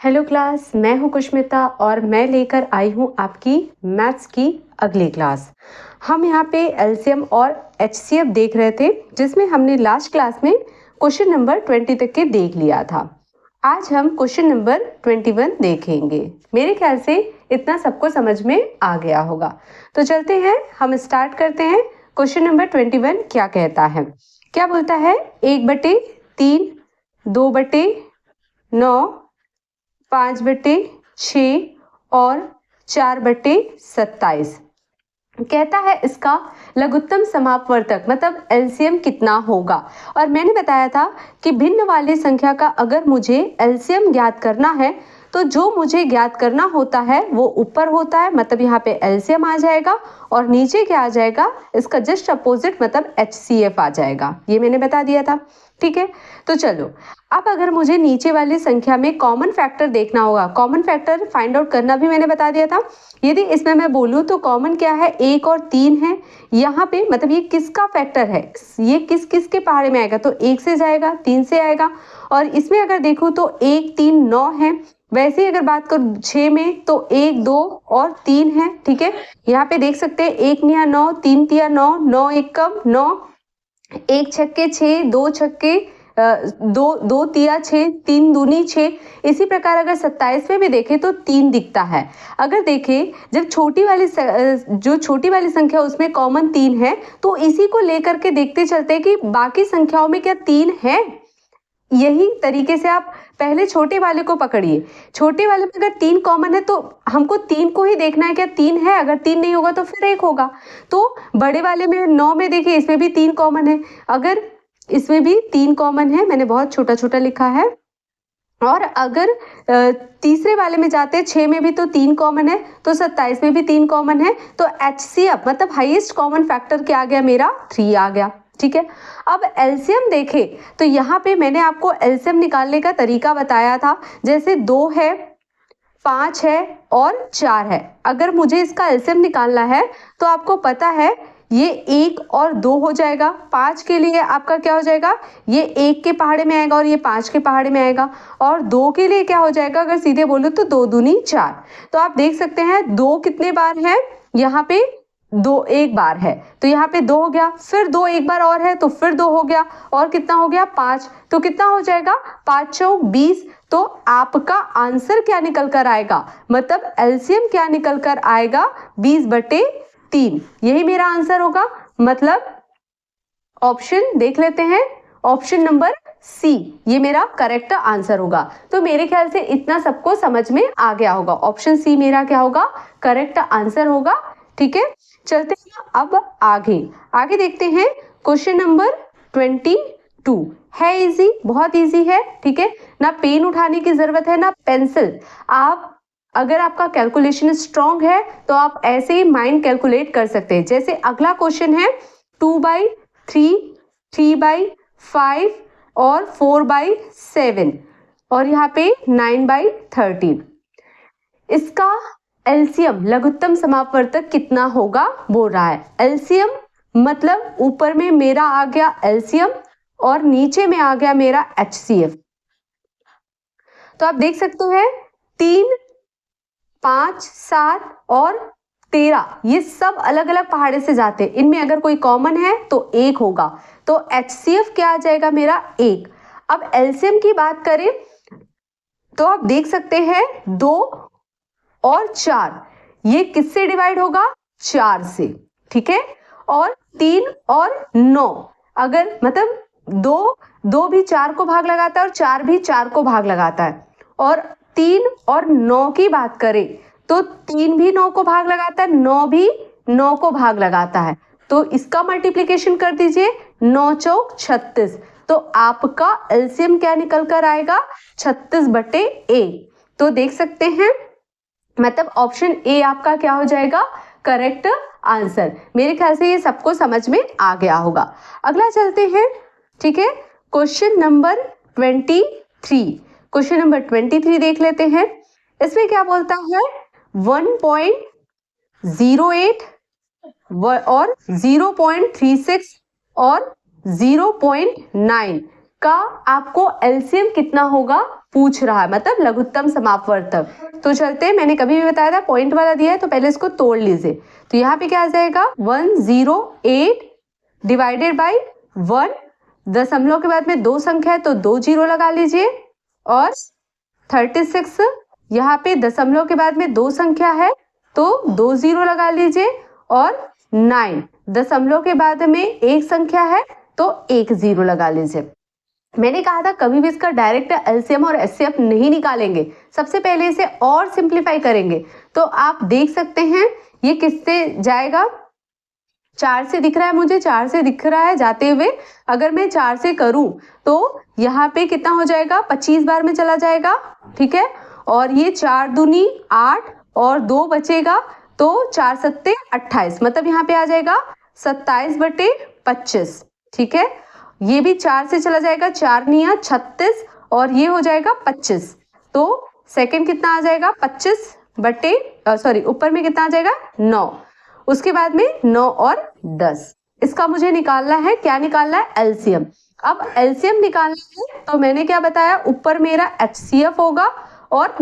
Hello class, मैं हूं कुष्मिता और मैं लेकर आई हूं आपकी मैथ्स की अगली क्लास। हम यहाँ पे एलसीएम और एचसीएफ देख रहे थे, जिसमें हमने लास्ट क्लास में क्वेश्चन नंबर 20 तक के देख लिया था। आज हम क्वेश्चन नंबर 21 देखेंगे। मेरे ख्याल से इतना सबको समझ में आ गया होगा। तो चलते हैं, हम स्टार्ट करते हैं। क्वेश्चन नंबर 21 क्या कहता है? क्या बोलता है? 1/3, 2/9, 5/6 और 4/27। कहता है इसका लघुत्तम समापवर्तक मतलब एलसीएम कितना होगा। और मैंने बताया था कि भिन्न वाली संख्या का अगर मुझे एलसीएम ज्ञात करना है तो जो मुझे ज्ञात करना होता है वो ऊपर होता है, मतलब यहाँ पे एलसीएम आ जाएगा, और नीचे क्या आ जाएगा? इसका जस्ट अपोजिट मतलब एचसीएफ आ जाएगा। ये मैंने बता दिया था, ठीक है। तो चलो, अब अगर मुझे नीचे वाली संख्या में कॉमन फैक्टर देखना होगा, कॉमन फैक्टर फाइंड आउट करना भी मैंने बता दिया था। यदि इसमें मैं बोलूं तो कॉमन क्या है? 1 और 3 है। यहाँ पे मतलब ये किसका फैक्टर है, ये किस किस के पहाड़े में आएगा? तो 1 से जाएगा, 3 से आएगा। और इसमें अगर देखूं तो 1, 3, 9 है। वैसे ही अगर बात करूं 6 में तो 1, 2 और 3 है, ठीक है। यहाँ पे देख सकते हैं 1 निया 9, 3 तिया 9, 9 1 कम 9, 1 छक्के 6, 2 छक्के 2 तिया 6, 3 दूनी 6। इसी प्रकार अगर 27 में भी देखें तो 3 दिखता है। अगर देखें जब जो छोटी वाली संख्या उसमें कॉमन 3 है, तो इसी को लेकर के देखते चलते हैं कि बाकी संख्याओं में क्या 3 है। यही तरीके से आप पहले छोटे वाले को पकड़िए। छोटे वाले में अगर 3 कॉमन है तो हमको 3 को ही देखना है, क्या 3 है? अगर 3 नहीं होगा तो फिर 1 होगा। तो बड़े वाले में 9 में देखिए, इसमें भी 3 कॉमन है। अगर इसमें भी 3 कॉमन है, मैंने बहुत छोटा छोटा लिखा है। और अगर तीसरे वाले में जाते हैं 6 में भी तो 3 कॉमन है, तो 27 में भी 3 कॉमन है। तो एचसीएफ मतलब हाईएस्ट कॉमन फैक्टर क्या आ गया? मेरा 3 आ गया, ठीक है। अब एलसीएम देखें तो यहाँ पे मैंने आपको एलसीएम निकालने का तरीका बताया था। जैसे 2 है, 5 है और 4 है। अगर मुझे इसका एलसीएम निकालना है तो आपको पता है ये 1 और 2 हो जाएगा। 5 के लिए आपका क्या हो जाएगा? ये 1 के पहाड़े में आएगा और ये 5 के पहाड़े में आएगा। और 2 के लिए क्या हो जाएगा? अगर सीधे बोलूं तो 2 दूनी 4। तो आप देख सकते हैं 2 कितने बार है? यहाँ पे 2 एक बार है, तो यहाँ पे 2 हो गया। फिर 2 एक बार और है तो फिर 2 हो गया, और कितना हो गया? 5। तो कितना हो जाएगा? 5 चौक 20। तो आपका आंसर क्या निकल कर आएगा? मतलब एलसीएम क्या निकल कर आएगा? 20/3। यही मेरा आंसर होगा। मतलब ऑप्शन देख लेते हैं, ऑप्शन नंबर सी ये मेरा करेक्ट आंसर होगा। तो मेरे ख्याल से इतना सबको समझ में आ गया होगा। ऑप्शन सी मेरा क्या होगा? करेक्ट आंसर होगा, ठीक है। चलते हैं अब आगे देखते हैं। क्वेश्चन नंबर 22 है इजी, बहुत इजी है, ठीक है। ना पेन उठाने की जरूरत है ना पेंसिल। अगर आपका कैलकुलेशन स्ट्रांग है तो आप ऐसे ही माइंड कैलकुलेट कर सकते हैं। जैसे अगला क्वेश्चन है 2/3, 3/5 और 4/7 और यहाँ पे 9/13। इसका एलसीएम लघुत्तम समापवर्तक कितना होगा बोल रहा है। एलसीएम मतलब ऊपर में मेरा आ गया एलसीएम और नीचे में आ गया मेरा एचसीएफ। तो आप देख सकते हैं 3, 5, 7 और 13 ये सब अलग अलग पहाड़े से जाते हैं। इनमें अगर कोई कॉमन है तो 1 होगा। तो एचसीएफ क्या आ जाएगा? मेरा 1। अब एलसीएम की बात करें तो आप देख सकते हैं 2 और 4 ये किससे डिवाइड होगा? 4 से, ठीक है। और 3 और 9 अगर मतलब 2 भी 4 को भाग लगाता है और 4 भी 4 को भाग लगाता है। और 3 और 9 की बात करें तो 3 भी 9 को भाग लगाता है, 9 भी 9 को भाग लगाता है। तो इसका मल्टीप्लिकेशन कर दीजिए, 9 चौक 36। तो आपका एलसीएम क्या निकल कर आएगा? 36/1। तो देख सकते हैं मतलब ऑप्शन ए आपका क्या हो जाएगा? Correct answer. मेरे ख्याल से ये सबको समझ में आ गया होगा। अगला चलते हैं, ठीक है। क्वेश्चन नंबर 23, क्वेश्चन नंबर 23 देख लेते हैं। इसमें क्या बोलता है? 1.08 और 0.36 और 0.9 का आपको एलसीएम कितना होगा पूछ रहा है, मतलब लघुत्तम समापवर्तक। तो चलते हैं, मैंने कभी भी बताया था पॉइंट वाला दिया है तो पहले इसको तोड़ लीजिए। तो यहाँ पे क्या आ जाएगा 108 डिवाइडेड बाई 1, दशमलव के बाद में दो संख्या है तो 2 जीरो लगा लीजिए, और 36 यहाँ पे दशमलव के बाद में दो संख्या है तो 2 जीरो लगा लीजिए, और 9 दशमलव के बाद में एक संख्या है तो 1 जीरो लगा लीजिए। मैंने कहा था कभी भी इसका डायरेक्ट एलसीएम और एचसीएफ नहीं निकालेंगे, सबसे पहले इसे और सिंप्लीफाई करेंगे। तो आप देख सकते हैं ये किससे जाएगा, 4 से दिख रहा है, मुझे 4 से दिख रहा है जाते हुए। अगर मैं 4 से करूं तो यहाँ पे कितना हो जाएगा, 25 बार में चला जाएगा, ठीक है। और ये 4 दूनी 8 और 2 बचेगा तो 4 सत्ते 28, मतलब यहाँ पे आ जाएगा 27/25, ठीक है। ये भी 4 से चला जाएगा, 4 निया 36 और ये हो जाएगा 25, तो सेकंड कितना आ जाएगा 25 ऊपर में कितना आ जाएगा 9, उसके बाद में 9 और 10। इसका मुझे निकालना है, क्या निकालना है, एलसीएम। अब एलसीएम निकालना है तो मैंने क्या बताया, ऊपर मेरा एचसीएफ होगा और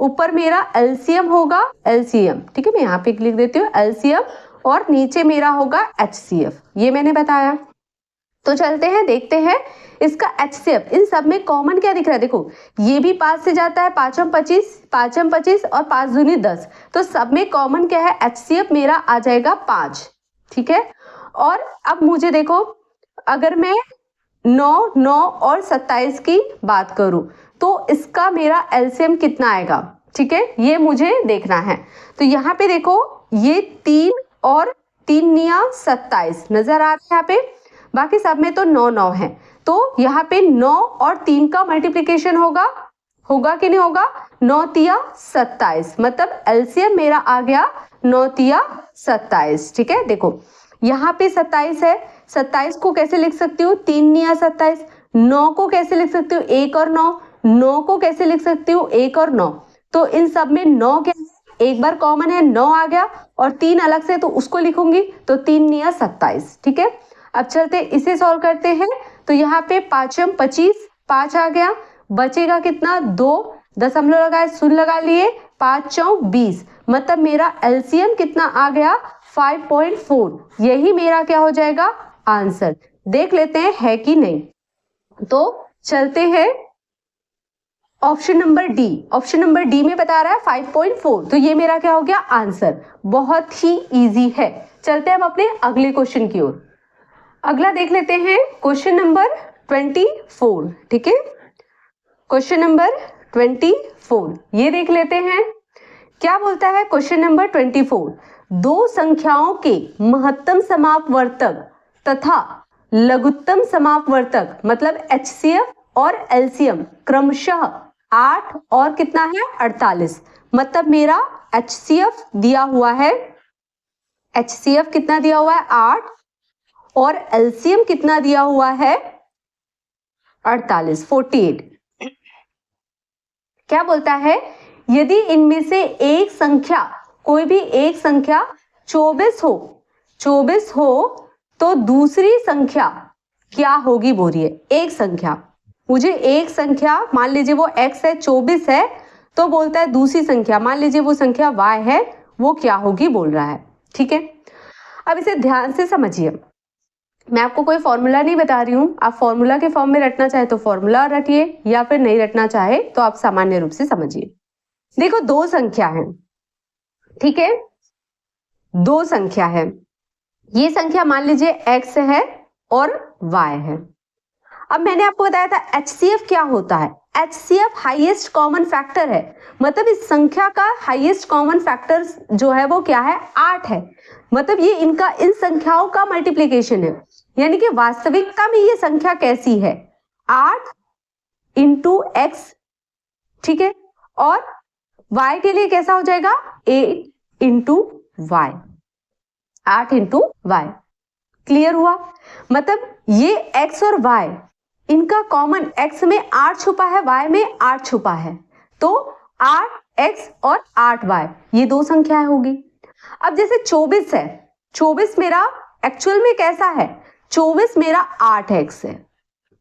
ऊपर मेरा एलसीएम होगा, एलसीएम, ठीक है। मैं यहाँ पे लिख देती हूँ एलसीएम, और नीचे मेरा होगा एचसीएफ, ये मैंने बताया। तो चलते हैं देखते हैं इसका एचसीएफ। इन सब में कॉमन क्या दिख रहा है, देखो ये भी 5 से जाता है, 5 25 और 5 दूनी 10, तो सब में कॉमन क्या है, एचसीएफ मेरा आ जाएगा 5, ठीक है। और अब मुझे देखो, अगर मैं 9, 9 और 27 की बात करूं तो इसका मेरा एलसीएम कितना आएगा, ठीक है, ये मुझे देखना है। तो यहाँ पे देखो ये 3 और 3 निया 27 नजर आ रहा है यहाँ पे, बाकी सब में तो 9 9 है, तो यहाँ पे 9 और 3 का मल्टीप्लिकेशन होगा कि नहीं होगा, 9 तिया 27, मतलब एलसीएम मेरा आ गया 9 तिया 27, ठीक है। देखो यहाँ पे 27 है, 27 को कैसे लिख सकती हूँ, 3 निया 27, 9 को कैसे लिख सकती हूँ 1 और 9, 9 को कैसे लिख सकती हूँ 1 और 9, तो इन सब में 9 क्या है, एक बार कॉमन है 9 आ गया, और 3 अलग से तो उसको लिखूंगी, तो 3 निया 27, ठीक है। अब चलते इसे सॉल्व करते हैं। तो यहाँ पे 5 25, 5 आ गया, बचेगा कितना 2, दशमलव लगाए, शून्य लगा लिए, 5 4 20, मतलब मेरा एलसीएम कितना आ गया 5.4, यही मेरा क्या हो जाएगा आंसर। देख लेते हैं है कि नहीं। तो चलते हैं option number D, option number D में बता रहा है 5.4, तो ये मेरा क्या हो गया आंसर। बहुत ही इजी है। चलते हैं हम अपने अगले क्वेश्चन की ओर। अगला देख लेते हैं क्वेश्चन नंबर 24, ठीक है, क्वेश्चन नंबर 24 ये देख लेते हैं क्या बोलता है। क्वेश्चन नंबर 24, दो संख्याओं के महत्तम समापवर्तक तथा लघुत्तम समापवर्तक मतलब एचसीएफ और एलसीएम क्रमशः 8 और कितना है 48, मतलब मेरा एचसीएफ दिया हुआ है, एचसीएफ कितना दिया हुआ है 8 और एलसीएम कितना दिया हुआ है 48। क्या बोलता है, यदि इनमें से एक संख्या, कोई भी एक संख्या 24 हो तो दूसरी संख्या क्या होगी, बोल रही है। एक संख्या, मुझे एक संख्या मान लीजिए वो x है 24 है, तो बोलता है दूसरी संख्या मान लीजिए वो संख्या y है, वो क्या होगी बोल रहा है, ठीक है। अब इसे ध्यान से समझिए, मैं आपको कोई फॉर्मूला नहीं बता रही हूं, आप फॉर्मूला के फॉर्म में रटना चाहे तो फॉर्मूला रटिए, या फिर नहीं रटना चाहे तो आप सामान्य रूप से समझिए। देखो दो संख्या है, ठीक है, दो संख्या है, ये संख्या मान लीजिए x है और y है। अब मैंने आपको बताया था HCF क्या होता है, HCF हाईएस्ट कॉमन फैक्टर है, मतलब इस संख्या का हाईएस्ट कॉमन फैक्टर जो है वो क्या है 8 है, मतलब ये इनका इन संख्याओं का मल्टीप्लीकेशन है, यानी कि वास्तविकता में ये संख्या कैसी है 8 इंटू एक्स, ठीक है, और y के लिए कैसा हो जाएगा 8 into Y, 8 into Y. Clear हुआ, मतलब ये x और y इनका कॉमन, x में 8 छुपा है, y में 8 छुपा है, तो 8x और 8y ये दो संख्याएं होगी। अब जैसे 24 है, 24 मेरा एक्चुअल में कैसा है, 24 मेरा 8x है,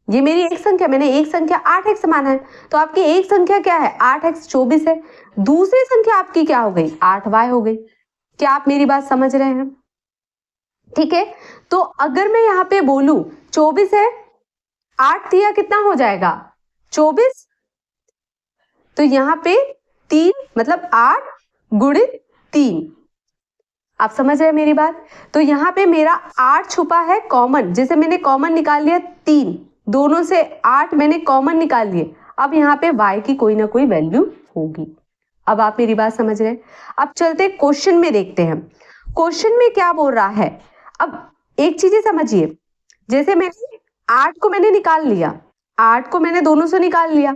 ये मेरी एक संख्या, मैंने एक संख्या 8x माना है, तो आपकी एक संख्या क्या है 8x 24 है। दूसरी संख्या आपकी क्या हो गई 8y हो गई। क्या आप मेरी बात समझ रहे हैं? ठीक है, तो अगर मैं यहाँ पे बोलूं 24 है, 8 दिया कितना हो जाएगा 24, तो यहाँ पे 3 मतलब 8 गुणित 3। आप समझ रहे हैं मेरी बात? तो यहाँ पे मेरा 8 छुपा है कॉमन, जैसे मैंने कॉमन निकाल लिया 3, दोनों से 8 मैंने कॉमन निकाल लिए। अब यहाँ पे y की कोई ना कोई वैल्यू होगी। अब आप मेरी बात समझ रहे हैं? अब चलते क्वेश्चन में देखते हैं, क्वेश्चन में क्या बोल रहा है। अब एक चीज समझिए, जैसे मैंने 8 को मैंने निकाल लिया, 8 को मैंने दोनों से निकाल लिया,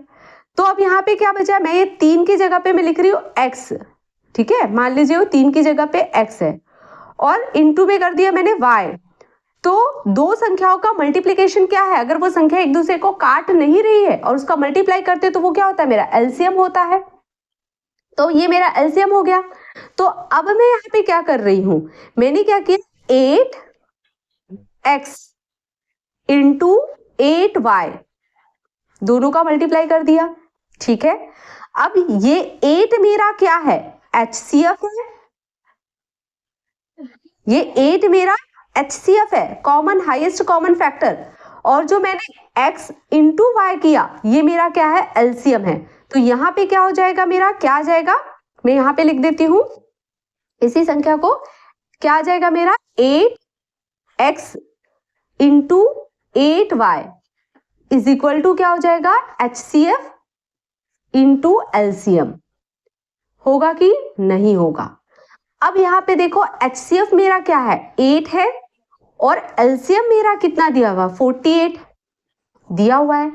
तो अब यहाँ पे क्या बचा, मैं ये 3 की जगह पे मैं लिख रही हूँ x, ठीक है, मान लीजिए वो 3 की जगह पे x है और इनटू में कर दिया मैंने y। तो दो संख्याओं का मल्टीप्लिकेशन क्या है, अगर वो संख्या एक दूसरे को काट नहीं रही है और उसका मल्टीप्लाई करते तो वो क्या होता है, मेरा एलसीएम होता है। तो ये मेरा एलसीएम हो गया। तो अब मैं यहाँ पे क्या कर रही हूं, मैंने क्या किया 8x इंटू 8y, दोनों का मल्टीप्लाई कर दिया, ठीक है। अब ये 8 मेरा क्या है HCF है, ये 8 मेरा HCF है, कॉमन हाईएस्ट कॉमन फैक्टर, और जो मैंने x इंटू वाई किया ये मेरा क्या है एलसीएम है। तो यहाँ पे क्या हो जाएगा, मेरा क्या आ जाएगा, मैं यहाँ पे लिख देती हूं इसी संख्या को, क्या आ जाएगा मेरा 8x into 8y is equal to क्या हो जाएगा HCF इंटू एलसीएम। होगा कि नहीं होगा? अब यहाँ पे देखो HCF मेरा क्या है 8 है और एलसीएम मेरा कितना दिया हुआ 48 दिया हुआ है।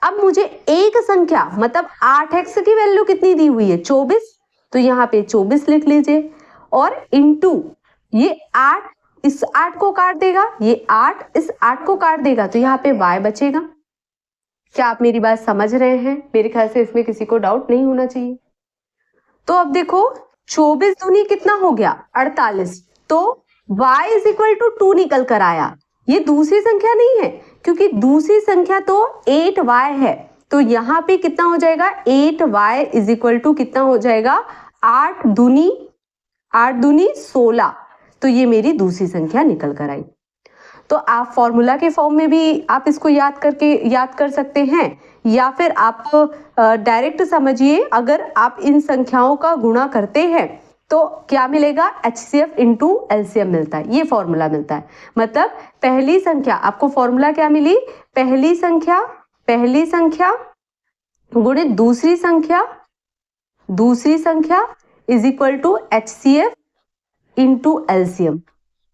अब मुझे एक संख्या मतलब 8x की वैल्यू कितनी दी हुई है 24, तो यहाँ पे 24 लिख लीजिए और इनटू ये 8 इस 8 को काट देगा, ये 8 इस 8 को काट देगा, तो यहाँ पे y बचेगा। क्या आप मेरी बात समझ रहे हैं? मेरे ख्याल से इसमें किसी को डाउट नहीं होना चाहिए। तो अब देखो 24 दूनी कितना हो गया 48, तो y इज इक्वल टू 2 निकल कर आया। ये दूसरी संख्या नहीं है क्योंकि दूसरी संख्या तो 8y है, तो यहाँ पे कितना हो जाएगा 8y इज इक्वल टू कितना हो जाएगा 8 दूनी 16, तो ये मेरी दूसरी संख्या निकल कर आई। तो आप फॉर्मूला के फॉर्म में भी आप इसको याद कर सकते हैं, या फिर आप डायरेक्ट समझिए, अगर आप इन संख्याओं का गुणा करते हैं तो क्या मिलेगा HCF इंटू एलसीएम मिलता है, ये फॉर्मूला मिलता है। मतलब पहली संख्या आपको फॉर्मूला क्या मिली, पहली संख्या गुणित दूसरी संख्या is equal to HCF into LCM,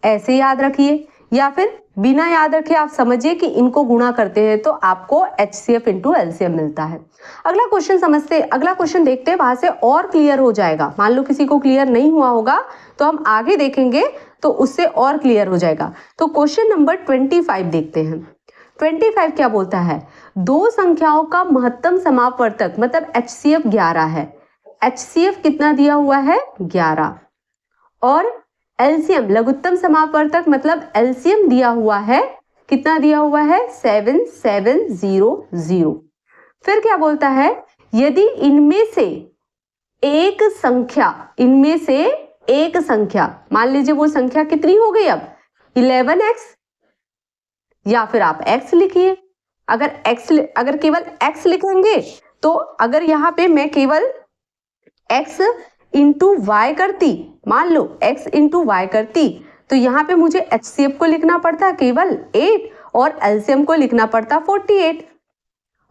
ऐसे याद रखिए, या फिर बिना याद रखे आप समझिए कि इनको गुणा करते हैं तो आपको HCF इंटू एलसीएम मिलता है। अगला क्वेश्चन समझते, अगला क्वेश्चन देखते हैं, वहां से और क्लियर हो जाएगा। मान लो किसी को क्लियर नहीं हुआ होगा तो हम आगे देखेंगे तो उससे और क्लियर हो जाएगा। तो क्वेश्चन नंबर 25 देखते हैं। 25 क्या बोलता है, दो संख्याओं का महत्तम समापवर्तक मतलब HCF 11 है। HCF कितना दिया हुआ है 11, और एलसीएम लघुत्तम समापवर्तक मतलब एलसीएम दिया हुआ है, कितना दिया हुआ है 7700। फिर क्या बोलता है, यदि इनमें से एक संख्या मान लीजिए वो संख्या कितनी हो गई अब 11x, या फिर आप x लिखिए। अगर केवल x लिखेंगे तो अगर यहाँ पे मैं केवल x इंटू वाई करती, मान लो x इंटू वाई करती, तो यहाँ पे मुझे HCF को लिखना पड़ता केवल 8 और एलसीएम को लिखना पड़ता 48,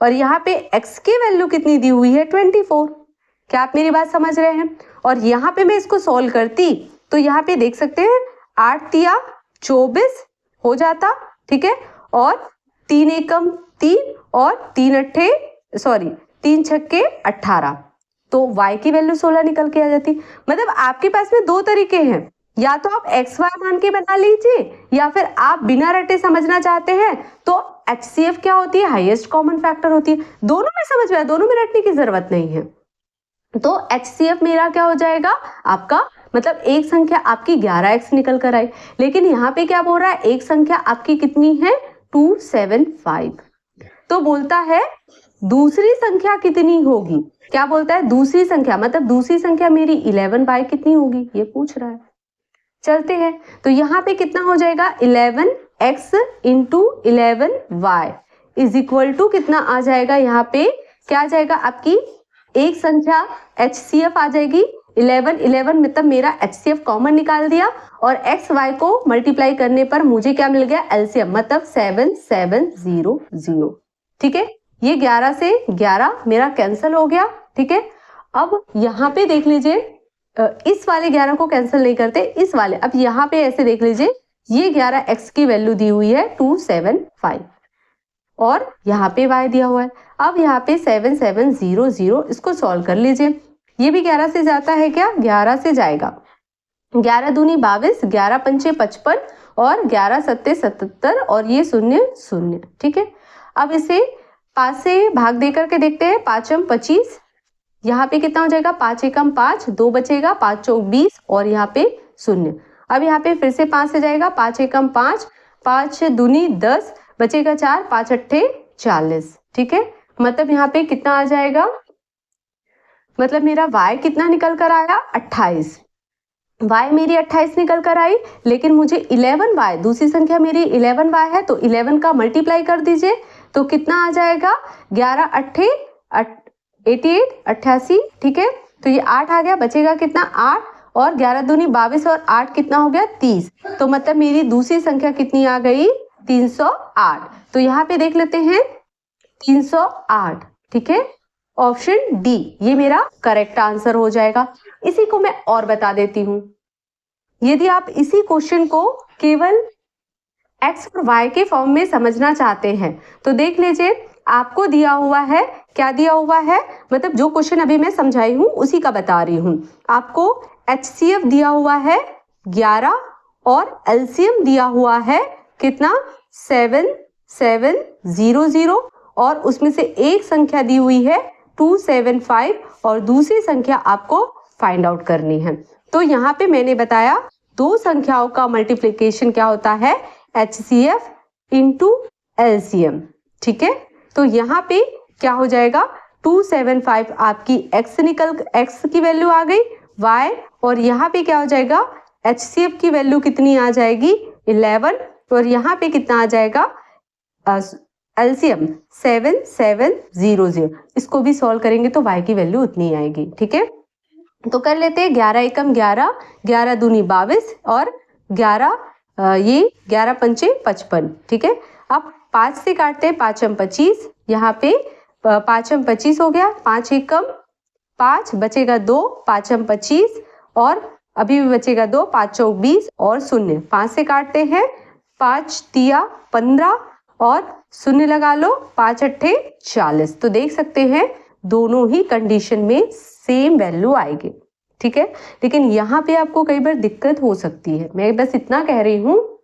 और यहाँ पे x की वैल्यू कितनी दी हुई है 24। क्या आप मेरी बात समझ रहे हैं? और यहाँ पे मैं इसको सॉल्व करती तो यहाँ पे देख सकते हैं 8 तिया 24 हो जाता, ठीक है, और 3 एकम 3 और 3 छक्के 18, तो y की वैल्यू 16 निकल के आ जाती। मतलब आपके पास में दो तरीके हैं, या तो आप xy मान के बना लीजिए, या फिर आप बिना रटे समझना चाहते हैं तो HCF क्या होती है हाईएस्ट कॉमन फैक्टर होती है। दोनों में समझ में आया, दोनों में रटने की जरूरत नहीं है। तो HCF मेरा क्या हो जाएगा आपका, मतलब एक संख्या आपकी 11x निकल कर आई, लेकिन यहाँ पे क्या बोल रहा है एक संख्या आपकी कितनी है 275। तो बोलता है दूसरी संख्या कितनी होगी। क्या बोलता है? दूसरी संख्या, मतलब दूसरी संख्या मेरी 11 बाय कितनी होगी, ये पूछ रहा है। चलते हैं, तो यहाँ पे कितना हो जाएगा, 11x into 11y is equal to कितना आ जाएगा, यहाँ पे क्या आ जाएगा, आपकी एक संख्या HCF आ जाएगी। 11 मतलब मेरा HCF कॉमन निकाल दिया और x y को मल्टीप्लाई करने पर मुझे क्या मिल गया, LCM, मतलब 7700। ठीक है, ये 11 से 11 मेरा कैंसिल हो गया। ठीक है, अब यहाँ पे देख लीजिए, इस वाले 11 को कैंसिल नहीं करते, इस वाले, अब यहाँ पे ऐसे देख लीजिए, ये 11x की वैल्यू दी हुई है 275 और यहाँ पे y दिया हुआ है। अब यहाँ पे 7700, इसको सॉल्व कर लीजिए। ये भी 11 से जाता है क्या, 11 से जाएगा। 11 दूनी 22, 11 पंचे 55 और 11 सत्ते 77 और ये 0 ठीक है, अब इसे 5 से भाग दे करके देखते हैं। 5 × 25, यहाँ पे कितना हो जाएगा, 5 × 1 = 5, 2 बचेगा, 5 × 20 और यहाँ पे 0। अब यहाँ पे फिर से 5 से जाएगा, 5 × 1 = 5, 5 दूनी 10, बचेगा 4, 5 × 8 = 40। ठीक है, मतलब यहाँ पे कितना आ जाएगा, मतलब मेरा y कितना निकल कर आया, 28। y मेरी 28 निकल कर आई, लेकिन मुझे 11y, दूसरी संख्या मेरी 11y है, तो 11 का मल्टीप्लाई कर दीजिए, तो कितना आ जाएगा, 11 × 8 88, 88। ठीक है, तो ये 8 आ गया, बचेगा कितना, 8 और 11 दूनी 22 और 8 कितना हो गया, 30। तो मतलब मेरी दूसरी संख्या कितनी आ गई, 308। तो यहाँ पे देख लेते हैं 308। ठीक है, ऑप्शन डी ये मेरा करेक्ट आंसर हो जाएगा। इसी को मैं और बता देती हूँ, यदि आप इसी क्वेश्चन को केवल x और y के फॉर्म में समझना चाहते हैं तो देख लीजिए, आपको दिया हुआ है, क्या दिया हुआ है, मतलब जो क्वेश्चन अभी मैं समझाई हूं उसी का बता रही हूं। आपको HCF दिया हुआ है 11 और LCM दिया हुआ है कितना, 7700 और उसमें से एक संख्या दी हुई है 275 और दूसरी संख्या आपको फाइंड आउट करनी है। तो यहाँ पे मैंने बताया दो संख्याओं का मल्टीप्लिकेशन क्या होता है, HCF इंटू LCM। ठीक है, तो यहाँ पे क्या हो जाएगा, 275 आपकी x की वैल्यू आ गई, y और यहाँ पे क्या हो जाएगा, HCF की वैल्यू कितनी आ जाएगी, 11 और यहाँ पे कितना आ जाएगा, LCM 7700। इसको भी सॉल्व करेंगे तो y की वैल्यू उतनी आएगी। ठीक है, तो कर लेते हैं, 11 × 1 = 11, 11 दूनी 22 और 11 ये 11 पंचे 55। ठीक है, अब 5 से काटते हैं, 5 × 25, यहाँ पे 5 × 25 हो गया, 5 × 1 = 5, बचेगा 2, 5 × 25 और अभी भी बचेगा 2, 5 × 20 और 0। 5 से काटते हैं, 5 × 3 = 15 और 0 लगा लो, 5 × 8 = 40। तो देख सकते हैं दोनों ही कंडीशन में सेम वैल्यू आएगी। ठीक है, लेकिन यहाँ पे आपको कई बार दिक्कत हो सकती है, मैं बस इतना कह रही हूँ,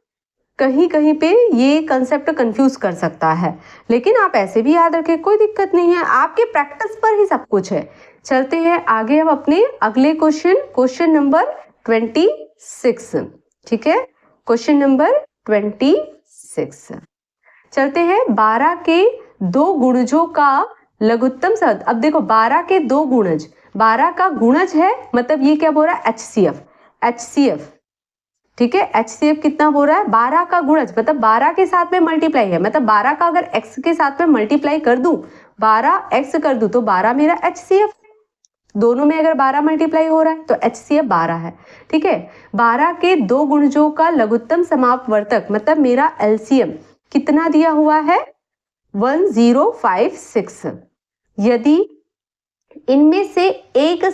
कहीं कहीं पे ये कंसेप्ट कंफ्यूज कर सकता है, लेकिन आप ऐसे भी याद रखें, कोई दिक्कत नहीं है, आपके प्रैक्टिस पर ही सब कुछ है। चलते हैं आगे हम अपने अगले क्वेश्चन नंबर 26। ठीक है, क्वेश्चन नंबर 26 चलते हैं। 12 के दो गुणजों का लघुत्तम सद, अब देखो 12 के दो गुणज, 12 का गुणज है, मतलब ये क्या बोल रहा है, HCF। ठीक है, HCF कितना बोल रहा है, 12 का गुणज, मतलब 12 के साथ में मल्टीप्लाई है, मतलब 12 का अगर x के साथ में मल्टीप्लाई कर दूं, 12x कर दूं तो 12 मेरा HCF, दोनों में अगर 12 मल्टीप्लाई हो रहा है तो HCF 12 है। ठीक है, 12 के दो गुणजों का लघुत्तम समापवर्तक, मतलब मेरा LCM कितना दिया हुआ है, 1056। यदि इनमें से एक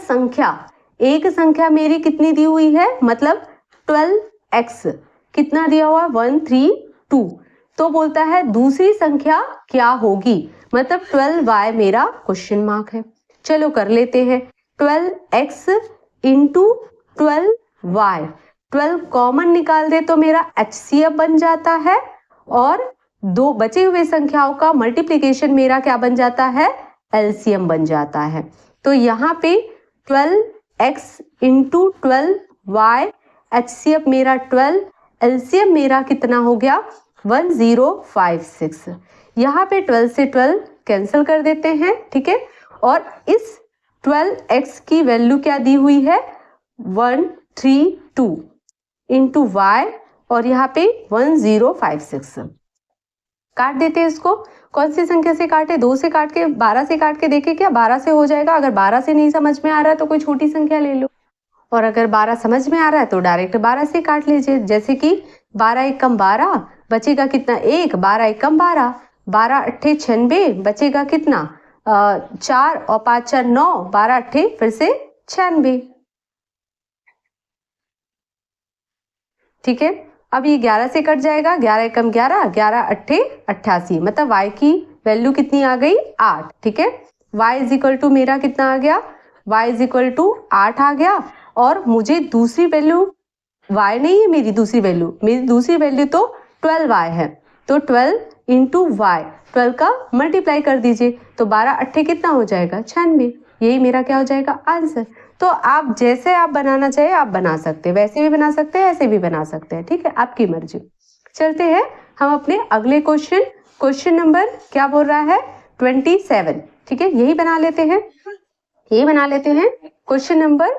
संख्या मेरी कितनी दी हुई है, मतलब 12x कितना दिया हुआ, 132, तो बोलता है दूसरी संख्या क्या होगी, मतलब 12y मेरा क्वेश्चन मार्क है। चलो कर लेते हैं, 12x इंटू 12y, 12 कॉमन निकाल दे तो मेरा HCF बन जाता है और दो बचे हुए संख्याओं का मल्टीप्लिकेशन मेरा क्या बन जाता है, LCM बन जाता है। तो यहाँ पे 12x इंटू 12y, HCF मेरा 12, LCM मेरा कितना हो गया 1056। यहाँ पे 12 से 12 कैंसिल कर देते हैं, ठीक है। और इस 12x की वैल्यू क्या दी हुई है, 132 इंटू y, और यहाँ पे 1056। काट देते हैं इसको। कौन सी संख्या से काटे, 2 से काट के, 12 से काट के देखे क्या 12 से हो जाएगा। अगर 12 से नहीं समझ में आ रहा है तो कोई छोटी संख्या ले लो, और अगर 12 समझ में आ रहा है तो डायरेक्ट 12 से काट लीजिए। जैसे कि 12 एकम 12, बचेगा कितना 1, 12 एकम 12, 12 अट्ठे 96, बचेगा कितना 4, और 5 4 9, 12 अट्ठे फिर से 96, ठीक है। अब ये 11 से कट जाएगा, 11 एकम 11, 11 अट्ठे 88, मतलब y की वैल्यू कितनी आ गई 8, ठीक है। y इज इक्वल टू मेरा कितना आ गया, y इज इक्वल टू 8 आ गया। और मुझे दूसरी वैल्यू y नहीं है, मेरी दूसरी वैल्यू तो 12y है, तो 12 इंटू वाई, 12 का मल्टीप्लाई कर दीजिए, तो 12 अट्ठे कितना हो जाएगा 96, यही मेरा क्या हो जाएगा आंसर। तो आप जैसे आप बनाना चाहे आप बना सकते हैं, वैसे भी बना सकते हैं, ऐसे भी बना सकते हैं, ठीक है, आपकी मर्जी। चलते हैं हम अपने अगले क्वेश्चन नंबर क्या बोल रहा है 27, ठीक है, यही बना लेते हैं, क्वेश्चन नंबर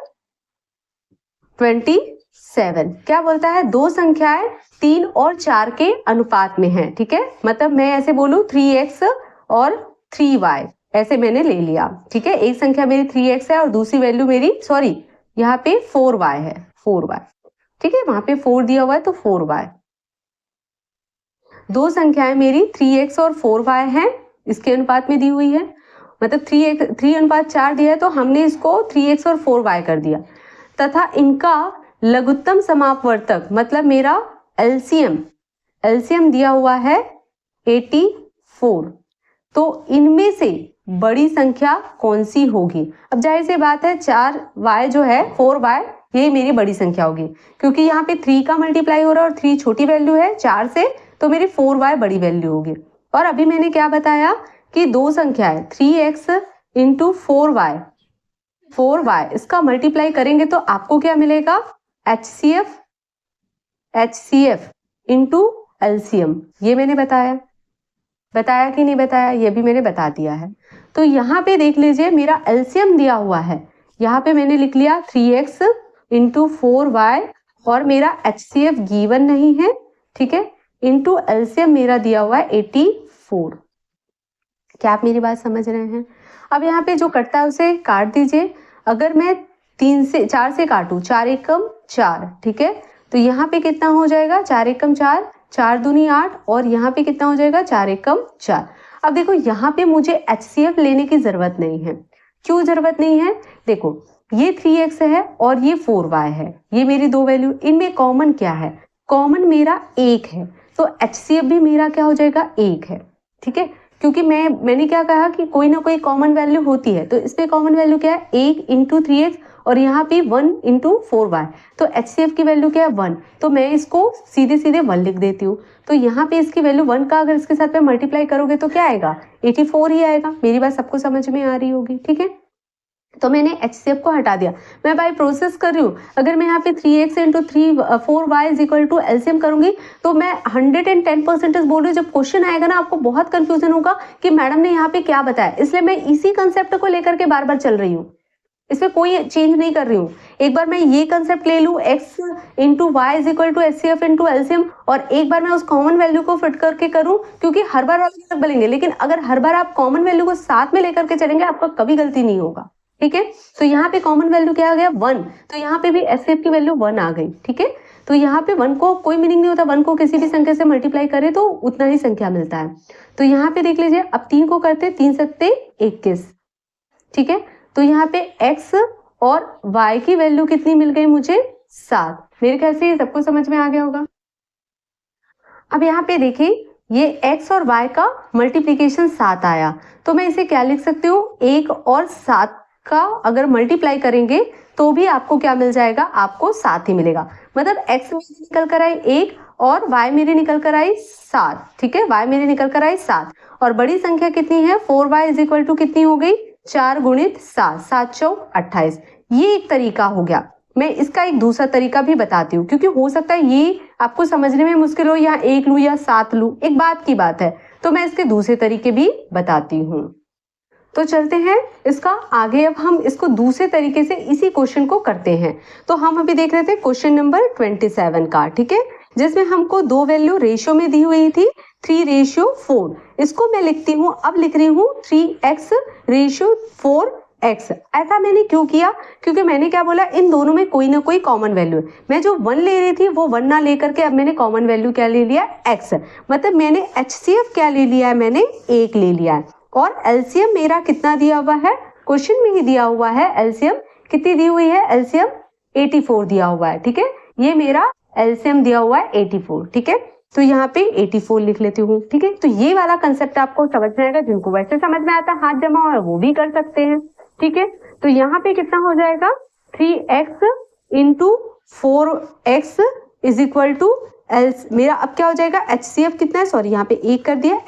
27 क्या बोलता है, दो संख्याएं 3 और 4 के अनुपात में हैं, ठीक है। मतलब मैं ऐसे बोलूं 3x और 3y, ऐसे मैंने ले लिया, ठीक है। एक संख्या मेरी 3x है और दूसरी वैल्यू मेरी, सॉरी यहाँ पे 4y है, 4y, ठीक है, वहां पे 4 दिया हुआ है तो 4y। दो संख्याएं मेरी 3x और 4y हैं, इसके अनुपात में दी हुई है, मतलब 3 अनुपात 4 दिया है तो हमने इसको 3x और 4y कर दिया, तथा इनका लघुत्तम समापवर्तक मतलब मेरा एलसीएम दिया हुआ है 84। तो इनमें से बड़ी संख्या कौन सी होगी। अब जाहिर सी बात है 4y जो है 4y ये मेरी बड़ी संख्या होगी, क्योंकि यहाँ पे 3 का मल्टीप्लाई हो रहा है और 3 छोटी वैल्यू है 4 से, तो मेरी 4y बड़ी वैल्यू होगी। और अभी मैंने क्या बताया कि दो संख्या है 3x इंटू 4y, इसका मल्टीप्लाई करेंगे तो आपको क्या मिलेगा HCF इंटू एलसीएम। ये मैंने बताया कि नहीं बताया, ये भी मैंने बता दिया है। तो यहाँ पे देख लीजिए मेरा एलसीएम दिया हुआ है, यहाँ पे मैंने लिख लिया 3x इंटू 4y, और मेरा HCF गिवन नहीं है, ठीक है, इंटू एलसीएम मेरा दिया हुआ है 84। क्या आप मेरी बात समझ रहे हैं। अब यहाँ पे जो कटता है उसे काट दीजिए। अगर मैं 4 से काटूं, 4 एकम 4, ठीक है, तो यहाँ पे कितना हो जाएगा 4 एकम 4, 4 दूनी 8, और यहाँ पे कितना हो जाएगा 4 एकम 4। अब देखो यहाँ पे मुझे HCF लेने की जरूरत नहीं है। क्यों जरूरत नहीं है, देखो ये 3x है और ये 4y है, ये मेरी दो वैल्यू, इनमें कॉमन क्या है, कॉमन मेरा 1 है, तो HCF भी मेरा क्या हो जाएगा 1 है, ठीक है, क्योंकि मैंने क्या कहा कि कोई ना कोई कॉमन वैल्यू होती है, तो इसमें कॉमन वैल्यू क्या है 1 इंटू 3x, और यहाँ पे 1 इंटू 4y, तो HCF की वैल्यू क्या है 1, तो मैं इसको सीधे 1 लिख देती हूँ। तो यहाँ पे इसकी वैल्यू 1 का अगर इसके साथ में मल्टीप्लाई करोगे तो क्या आएगा 84 ही आएगा। मेरी बात सबको समझ में आ रही होगी, ठीक है। तो मैंने HCF को हटा दिया, मैं बाय प्रोसेस कर रही हूँ। अगर मैं यहाँ पे 3x into 4y is equal to LCM करूंगी तो मैं 110% बोल रही हूँ। जब क्वेश्चन आएगा ना आपको बहुत कंफ्यूजन होगा कि मैडम ने यहाँ पे क्या बताया, इसलिए मैं इसी कंसेप्ट को लेकर के बार बार चल रही हूँ, इसमें कोई चेंज नहीं कर रही हूँ। एक बार मैं ये कंसेप्ट ले लूँ x into Y is equal to HCF into LCM, और एक बार मैं उस कॉमन वैल्यू को फिट करके करूँ, क्योंकि हर बार अलग बोलेंगे, लेकिन अगर हर बार आप कॉमन वैल्यू को साथ में लेकर के चलेंगे आपका कभी गलती नहीं होगा, ठीक है। तो यहाँ पे कॉमन वैल्यू क्या आ गया 1, तो यहाँ पे भी HCF की वैल्यू 1 आ गई, ठीक है। तो यहाँ पे 1 को कोई मीनिंग नहीं होता, 1 को किसी भी संख्या से मल्टीप्लाई करे तो उतना ही संख्या मिलता है। तो यहाँ पे देख लीजिए, अब 3 को करते 3 सत्ते 21, ठीक है। तो यहाँ पे x और y की वैल्यू कितनी मिल गई मुझे 7। मेरे ख्याल से सबको समझ में आ गया होगा। अब यहाँ पे देखिए ये x और y का मल्टीप्लीकेशन 7 आया, तो मैं इसे क्या लिख सकती हूँ 1 और 7 का अगर मल्टीप्लाई करेंगे तो भी आपको क्या मिल जाएगा, आपको 7 ही मिलेगा। मतलब x मेरी निकल कर आई 1 और y मेरी निकल कर आई 7, ठीक है, y मेरी निकल कर आई 7, और बड़ी संख्या कितनी है 4y इज इक्वल टू कितनी हो गई 4 गुणित 7, 7 चौक 28। ये एक तरीका हो गया। मैं इसका एक दूसरा तरीका भी बताती हूँ, क्योंकि हो सकता है ये आपको समझने में मुश्किल हो, या 1 लूँ या 7 लूँ, एक बात की बात है, तो मैं इसके दूसरे तरीके भी बताती हूँ। तो चलते हैं इसका आगे, अब हम इसको दूसरे तरीके से इसी क्वेश्चन को करते हैं। तो हम अभी देख रहे थे क्वेश्चन नंबर 27 का, ठीक है, जिसमें हमको 2 वैल्यू रेशियो में दी हुई थी 3:4। इसको मैं लिखती हूँ, अब लिख रही हूँ 3x/4x। ऐसा मैंने क्यों किया? क्योंकि मैंने क्या बोला, इन दोनों में कोई ना कोई कॉमन वैल्यू है। मैं जो 1 ले रही थी वो 1 ना लेकर के अब मैंने कॉमन वैल्यू क्या ले लिया, x। मतलब मैंने HCF क्या ले लिया है, मैंने 1 ले लिया है। और एलसीएम मेरा कितना दिया हुआ है, क्वेश्चन में ही दिया हुआ है, एलसीएम कितनी दी हुई है, एलसीएम 84 दिया हुआ है, ठीक है। ये मेरा एलसीएम दिया हुआ है 84, ठीक है। तो यहाँ पे 84 लिख लेती हूँ, ठीक है। तो ये वाला कंसेप्ट आपको समझ में आएगा, जिनको वैसे समझ में आता है हाथ जमा और वो भी कर सकते हैं, ठीक है। तो यहाँ पे कितना हो जाएगा, 3x × 4x is equal to मेरा अब क्या हो जाएगा, HCF कितना है, सॉरी यहाँ पे 1 कर दिया,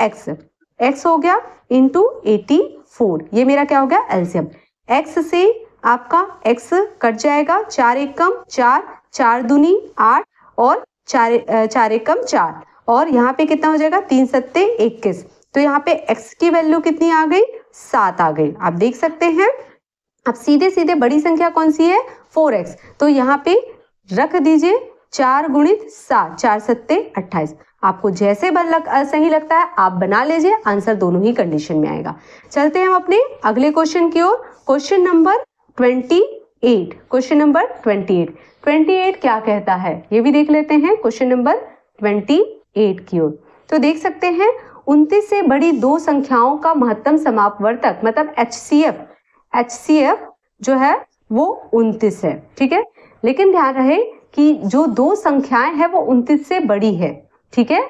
x हो गया इंटू 84, ये मेरा क्या हो गया, एलसीएम। x से आपका x कट जाएगा, 4 एकम 4, 4 दूनी 8 और 4 एकम 4, और यहाँ पे कितना हो जाएगा, 3 सत्ते 21। तो यहाँ पे x की वैल्यू कितनी आ गई, 7 आ गई, आप देख सकते हैं। अब सीधे सीधे बड़ी संख्या कौन सी है, 4x, तो यहाँ पे रख दीजिए 4 × 7, 4 सत्ते 28। आपको जैसे सही लगता है आप बना लीजिए, आंसर दोनों ही कंडीशन में आएगा। चलते हैं हम अपने अगले क्वेश्चन की ओर, क्वेश्चन नंबर 28। क्वेश्चन नंबर 28 क्या कहता है ये भी देख लेते हैं, क्वेश्चन नंबर 28 की ओर। तो देख सकते हैं 29 से बड़ी 2 संख्याओं का महत्तम समापवर्तक मतलब HCF जो है वो 29 है, ठीक है। लेकिन ध्यान रहे कि जो 2 संख्याएं हैं वो 29 से बड़ी है, ठीक है।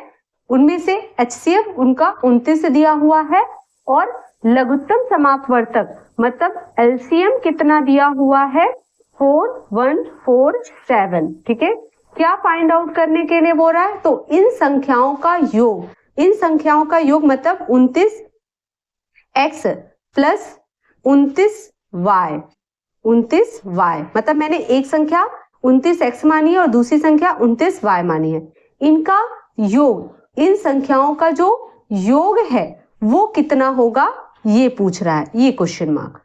उनमें से HCF उनका 29 दिया हुआ है, और लघुत्तम समापवर्तक मतलब LCM कितना दिया हुआ है, 4147, ठीक है। क्या फाइंड आउट करने के लिए बोल रहा है, तो इन संख्याओं का योग मतलब 29x प्लस 29y, मतलब मैंने एक संख्या 29x मानी है और दूसरी संख्या 29y मानी है। इनका योग, इन संख्याओं का जो योग है वो कितना होगा, ये पूछ रहा है, ये क्वेश्चन मार्क।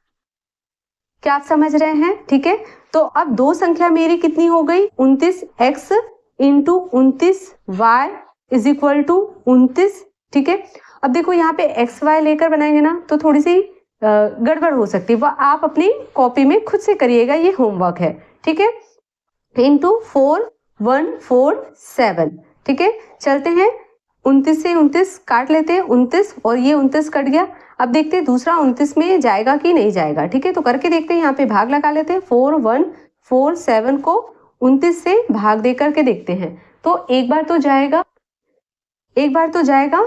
क्या आप समझ रहे हैं, ठीक है। तो अब 2 संख्या मेरी कितनी हो गई, 29x × 29y is equal to 29, ठीक है। अब देखो यहाँ पे xy लेकर बनाएंगे ना तो थोड़ी सी गड़बड़ हो सकती है, वह आप अपनी कॉपी में खुद से करिएगा, ये होमवर्क है, ठीक है। इंटू 4147, ठीक है। चलते हैं 29 से 29 काट लेते हैं, 29 और ये 29 कट गया। अब देखते हैं दूसरा 29 में जाएगा कि नहीं जाएगा, ठीक है। तो करके देखते हैं, यहाँ पे भाग लगा लेते हैं, 4147 को 29 से भाग दे करके देखते हैं। तो एक बार तो जाएगा,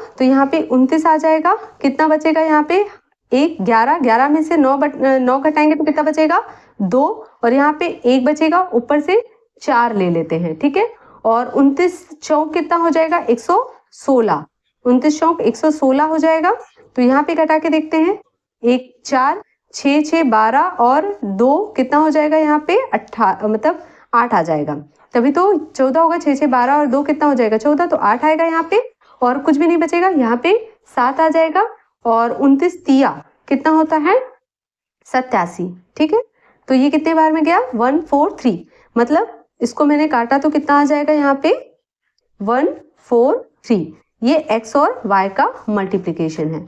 तो यहाँ पे 29 आ जाएगा, कितना बचेगा यहाँ पे 1, 11 में से 9 घटाएंगे तो कितना बचेगा 2, और यहाँ पे 1 बचेगा, ऊपर से 4 ले लेते हैं, ठीक है। और 29 चौक कितना हो जाएगा 116, 29 चौक 116 हो जाएगा। तो यहाँ पे घटा के देखते हैं, 1 4 6 6 12 और 2 कितना हो जाएगा यहाँ पे 8 आ जाएगा, तभी तो 14 होगा। 6 6 12 और 2 कितना हो जाएगा 14, तो 8 आएगा यहाँ पे, और कुछ भी नहीं बचेगा, यहाँ पे 7 आ जाएगा। और 29 तिया कितना होता है 87, ठीक है। तो ये कितने बार में गया 143, मतलब इसको मैंने काटा तो कितना आ जाएगा यहाँ पे 143। ये x और y का मल्टीप्लिकेशन है,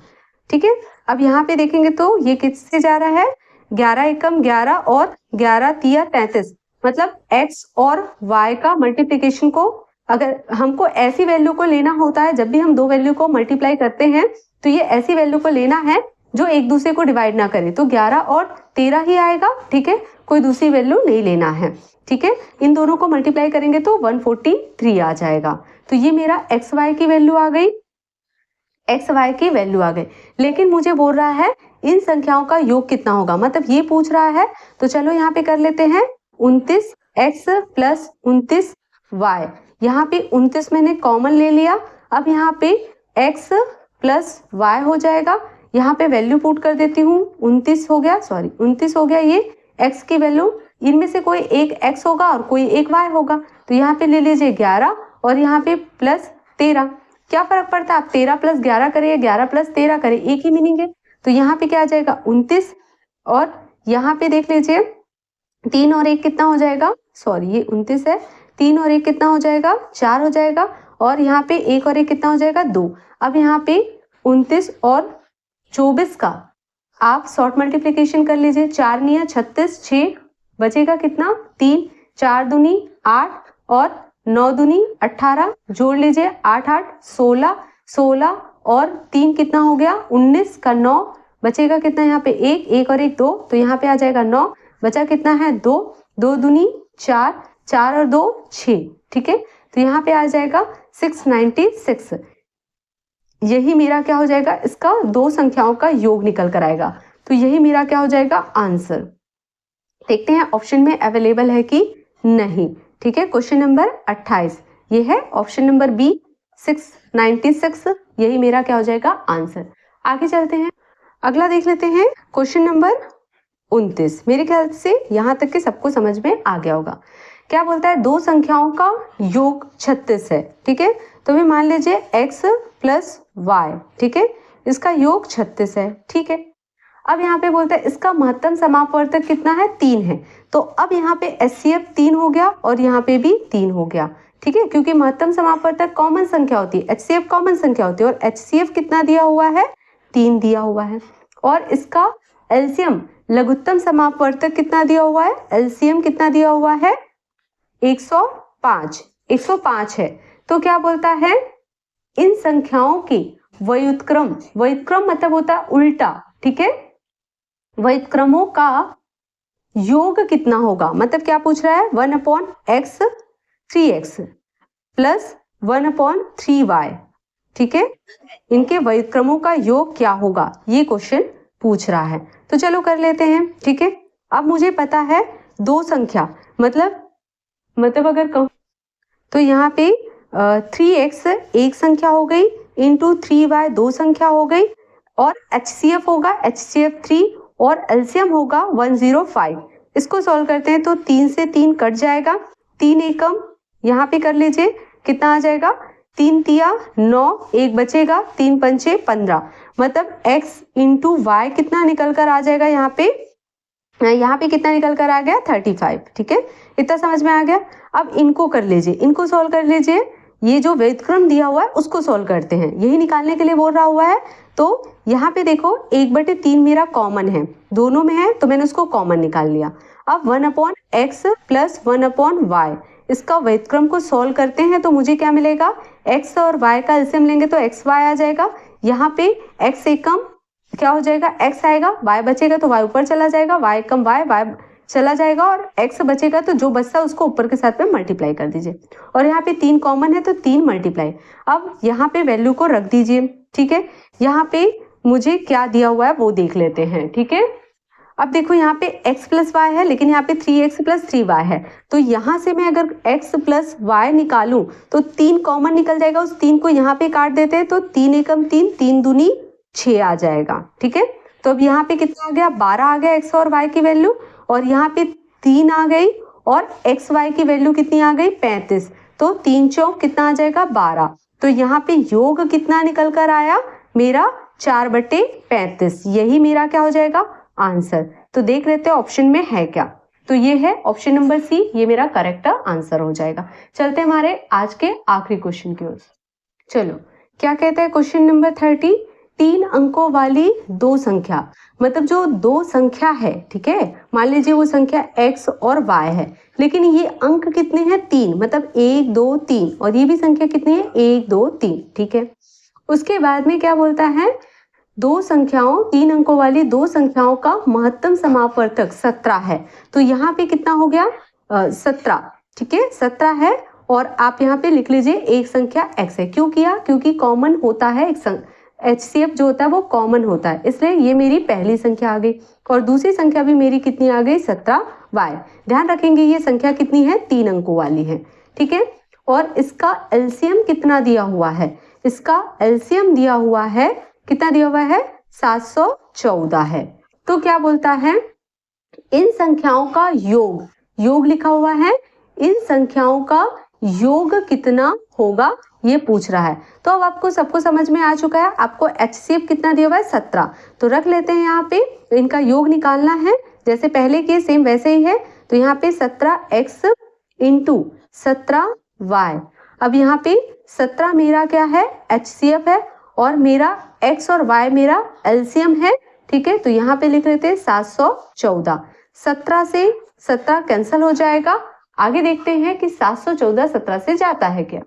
ठीक है। अब यहाँ पे देखेंगे तो ये किससे जा रहा है, 11 एकम 11 और 11 तिया 33, मतलब x और y का मल्टीप्लिकेशन को अगर हमको ऐसी वैल्यू को लेना होता है, जब भी हम 2 वैल्यू को मल्टीप्लाई करते हैं तो ये ऐसी वैल्यू को लेना है जो एक दूसरे को डिवाइड ना करे, तो 11 और 13 ही आएगा, ठीक है। कोई दूसरी वैल्यू नहीं लेना है, ठीक है। इन दोनों को मल्टीप्लाई करेंगे तो 143 आ जाएगा। तो ये मेरा एक्स वाई की वैल्यू आ गई, लेकिन मुझे बोल रहा है इन संख्याओं का योग कितना होगा, मतलब ये पूछ रहा है। तो चलो यहाँ पे कर लेते हैं 29x प्लस 29y, यहाँ पे 29 मैंने कॉमन ले लिया। अब यहाँ पे x प्लस y हो जाएगा, यहाँ पे वैल्यू पुट कर देती हूँ, 29 हो गया, ये x की वैल्यू इनमें से कोई एक x होगा और कोई एक y होगा, तो यहाँ पे ले लीजिए 11 और यहाँ पे प्लस 13। क्या फर्क पड़ता है, आप 13 प्लस 11 करिए, 11 प्लस 13 करिए, एक ही मीनिंग है। तो यहाँ पे क्या आ जाएगा 29, और यहाँ पे देख लीजिए 3 और 1 कितना हो जाएगा, सॉरी ये 29 है, 3 और 1 कितना हो जाएगा, 4 हो जाएगा, और यहाँ पे 1 और 1 कितना हो जाएगा, 2। अब यहाँ पे 29 और 24 का आप शॉर्ट मल्टीप्लीकेशन कर लीजिए, 4 निया 36, 6 बचेगा कितना 3, 4 दूनी 8 और 9 दूनी 18, जोड़ लीजिए 8 8 16, 16 और 3 कितना हो गया 19 का 9, बचेगा कितना यहाँ पे 1, 1 और 1 2, तो यहाँ पे आ जाएगा 9, बचा कितना है 2, 2 दूनी 4, 4 और 2 6, ठीक है। तो यहाँ पे आ जाएगा 696। यही मेरा क्या हो जाएगा, इसका दो संख्याओं का योग निकल कर आएगा, तो यही मेरा क्या हो जाएगा आंसर। देखते हैं ऑप्शन में अवेलेबल है कि नहीं, ठीक है। क्वेश्चन नंबर 28 ये है ऑप्शन नंबर बी 696, यही मेरा क्या हो जाएगा आंसर। आगे चलते हैं, अगला देख लेते हैं क्वेश्चन नंबर 29। मेरे ख्याल से यहाँ तक के सबको समझ में आ गया होगा। क्या बोलता है, दो संख्याओं का योग 36 है, ठीक है। तो भी मान लीजिए x प्लस वाई, ठीक है, इसका योग 36 है, ठीक है। अब यहाँ पे बोलता है इसका महत्तम समापवर्तक कितना है, 3 है। तो अब यहाँ पे HCF 3 हो गया और यहाँ पे भी 3 हो गया, ठीक है, क्योंकि महत्तम समापवर्तक कॉमन संख्या होती है, HCF कॉमन संख्या होती है, और HCF कितना दिया हुआ है, 3 दिया हुआ है। और इसका एलसीएम लघुत्तम समापवर्तक कितना दिया हुआ है, एलसीएम कितना दिया हुआ है 105, 105 है। तो क्या बोलता है, इन संख्याओं की व्युत्क्रम, व्युत्क्रम मतलब होता है उल्टा, ठीक है, व्युत्क्रमों का योग कितना होगा, मतलब क्या पूछ रहा है 1/x 3x प्लस 1/3y, ठीक है, इनके व्युत्क्रमों का योग क्या होगा, ये क्वेश्चन पूछ रहा है। तो चलो कर लेते हैं, ठीक है। अब मुझे पता है दो संख्या, मतलब अगर कहूँ तो यहाँ पे 3x एक संख्या हो गई, इंटू 3y दो संख्या हो गई, और HCF होगा HCF 3 और एलसीएम होगा 105। इसको सॉल्व करते हैं तो 3 से 3 कट जाएगा, 3 एकम यहाँ पे कर लीजिए, कितना आ जाएगा 3 तिया 9, एक बचेगा, 3 पंचे 15, मतलब x इंटू वाई कितना निकल कर आ जाएगा, यहाँ पे कितना निकल कर आ गया 35, ठीक है, इतना समझ में आ गया। अब इनको कर लीजिए, इनको सॉल्व कर लीजिए, ये जो व्युत्क्रम दिया हुआ है उसको सॉल्व करते हैं, यही निकालने के लिए बोल रहा हुआ है। तो यहाँ पे देखो 1/3 मेरा कॉमन है, दोनों में है, तो मैंने उसको कॉमन निकाल लिया। अब 1/x प्लस 1/y, इसका व्युत्क्रम को सॉल्व करते हैं तो मुझे क्या मिलेगा, x और y का एलसीएम लेंगे तो xy आ जाएगा, यहाँ पे x एकम क्या हो जाएगा, x आएगा, y बचेगा तो y ऊपर चला जाएगा, y कम y चला जाएगा, और x बचेगा तो जो बचता है उसको ऊपर के साथ में मल्टीप्लाई कर दीजिए, और यहाँ पे 3 कॉमन है तो 3 मल्टीप्लाई। अब यहाँ पे वैल्यू को रख दीजिए, ठीक है। यहाँ पे मुझे क्या दिया हुआ है वो देख लेते हैं, ठीक है। अब देखो यहाँ पे x प्लस वाई है, लेकिन यहाँ पे 3x प्लस 3y है, तो यहाँ से मैं अगर x प्लस वाई निकालूं तो 3 कॉमन निकल जाएगा, उस 3 को यहाँ पे काट देते हैं तो 3 एकम 3, 3 दूनी 6 आ जाएगा, ठीक है। तो अब यहाँ पे कितना आ गया 12 आ गया x और y की वैल्यू, और यहाँ पे 3 आ गई, और x y की वैल्यू कितनी आ गई 35, तो 3 चौक कितना आ जाएगा 12। तो यहाँ पे योग कितना निकल कर आया मेरा 4/35, यही मेरा क्या हो जाएगा आंसर। तो देख लेते हैं ऑप्शन में है क्या, तो ये है ऑप्शन नंबर सी, ये मेरा करेक्ट आंसर हो जाएगा। चलते हैं हमारे आज के आखिरी क्वेश्चन की ओर। चलो क्या कहता है क्वेश्चन नंबर 30, 3 अंकों वाली दो संख्या, मतलब जो दो संख्या है, ठीक है, मान लीजिए वो संख्या x और y है, लेकिन ये अंक कितने हैं 3, मतलब 1 2 3, और ये भी संख्या कितनी है 1 2 3, ठीक है। उसके बाद में क्या बोलता है, दो संख्याओं 3 अंकों वाली दो संख्याओं का महत्तम समापवर्तक 17 है। तो यहाँ पे कितना हो गया 17, ठीक है, 17 है, और आप यहाँ पे लिख लीजिए एक संख्या x है। क्यों किया, क्योंकि कॉमन होता है, HCF जो होता है वो कॉमन होता है, इसलिए ये मेरी पहली संख्या आ गई, और दूसरी संख्या भी मेरी कितनी आ गई 17y। ध्यान रखेंगे ये संख्या कितनी है 3 अंकों वाली है, ठीक है। और इसका एलसीएम कितना दिया हुआ है, इसका एलसीएम दिया हुआ है, कितना दिया हुआ है 714 है। तो क्या बोलता है, इन संख्याओं का योग, योग लिखा हुआ है, इन संख्याओं का योग कितना होगा ये पूछ रहा है। तो अब आपको सबको समझ में आ चुका है। आपको HCF कितना दिया हुआ है 17, तो रख लेते हैं यहाँ पे। इनका योग निकालना है, जैसे पहले के सेम वैसे ही है। तो यहाँ पे 17x इंटू 17y। अब यहाँ पे 17 मेरा क्या है HCF है और मेरा x और y मेरा LCM है, ठीक है। तो यहाँ पे लिख लेते हैं 714। 17 से 17 कैंसिल हो जाएगा। आगे देखते हैं कि 714 17 से जाता है क्या,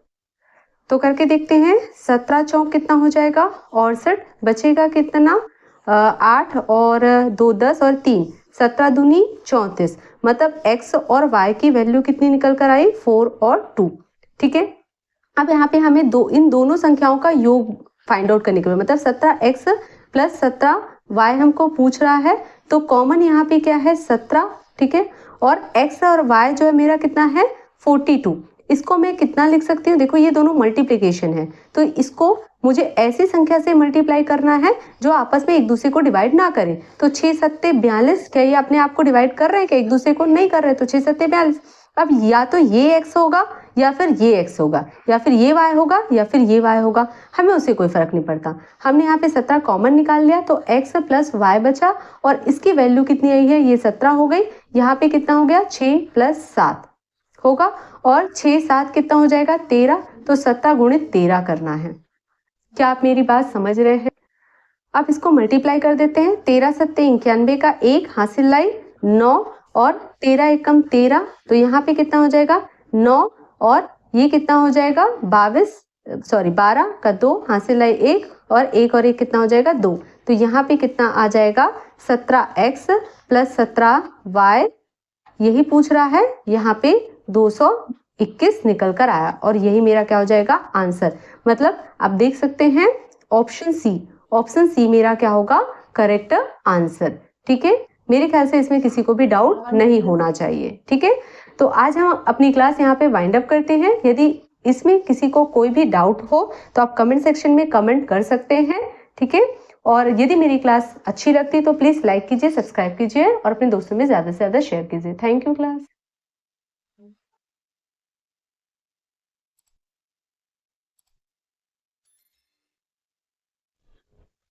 तो करके देखते हैं। 17 चौक कितना हो जाएगा 68, बचेगा कितना 8 और 2 10 और 3 17 दूनी 34। मतलब x और y की वैल्यू कितनी निकल कर आई 4 और 2, ठीक है। अब यहाँ पे हमें इन दोनों संख्याओं का योग फाइंड आउट करने के लिए, मतलब 17x प्लस 17y हमको पूछ रहा है। तो कॉमन यहाँ पे क्या है 17, ठीक है। और x और y जो है मेरा कितना है 42। इसको मैं कितना लिख सकती हूँ, देखो ये दोनों मल्टीप्लिकेशन है, तो इसको मुझे ऐसी संख्या से मल्टीप्लाई करना है जो आपस में एक दूसरे को डिवाइड ना करें। तो 6 सत्ते 42, क्या ये अपने आप को डिवाइड कर रहे हैं, क्या एक दूसरे को नहीं कर रहे, तो 6 सत्ते 42। अब या तो ये x होगा या फिर ये x होगा, या फिर ये y होगा या फिर ये y होगा, हमें उससे कोई फर्क नहीं पड़ता। हमने यहाँ पे 17 कॉमन निकाल लिया, तो x प्लस y बचा और इसकी वैल्यू कितनी आई है, ये 17 हो गई। यहाँ पे कितना हो गया 6 प्लस 7 होगा, और 6 7 कितना हो जाएगा 13। तो 17 गुणित 13 करना है। क्या आप मेरी बात समझ रहे हैं? अब इसको मल्टीप्लाई कर देते हैं। 13 सत्ते 91 का 1 हासिल लाई 9 और 13 एकम 13, तो यहाँ पे कितना हो जाएगा 9 और ये कितना हो जाएगा 12 का 2 हासिल लाई 1 और 1 और 1 कितना हो जाएगा 2। तो यहाँ पे कितना आ जाएगा 17x प्लस 17y, यही पूछ रहा है। यहाँ पे 221 निकल कर आया और यही मेरा क्या हो जाएगा आंसर। मतलब आप देख सकते हैं ऑप्शन सी मेरा क्या होगा करेक्ट आंसर, ठीक है। मेरे ख्याल से इसमें किसी को भी डाउट नहीं होना चाहिए, ठीक है। तो आज हम अपनी क्लास यहाँ पे वाइंड अप करते हैं। यदि इसमें किसी को कोई भी डाउट हो तो आप कमेंट सेक्शन में कमेंट कर सकते हैं, ठीक है। और यदि मेरी क्लास अच्छी लगती तो प्लीज़ लाइक कीजिए, सब्सक्राइब कीजिए और अपने दोस्तों में ज़्यादा से ज़्यादा शेयर कीजिए। Thank you class.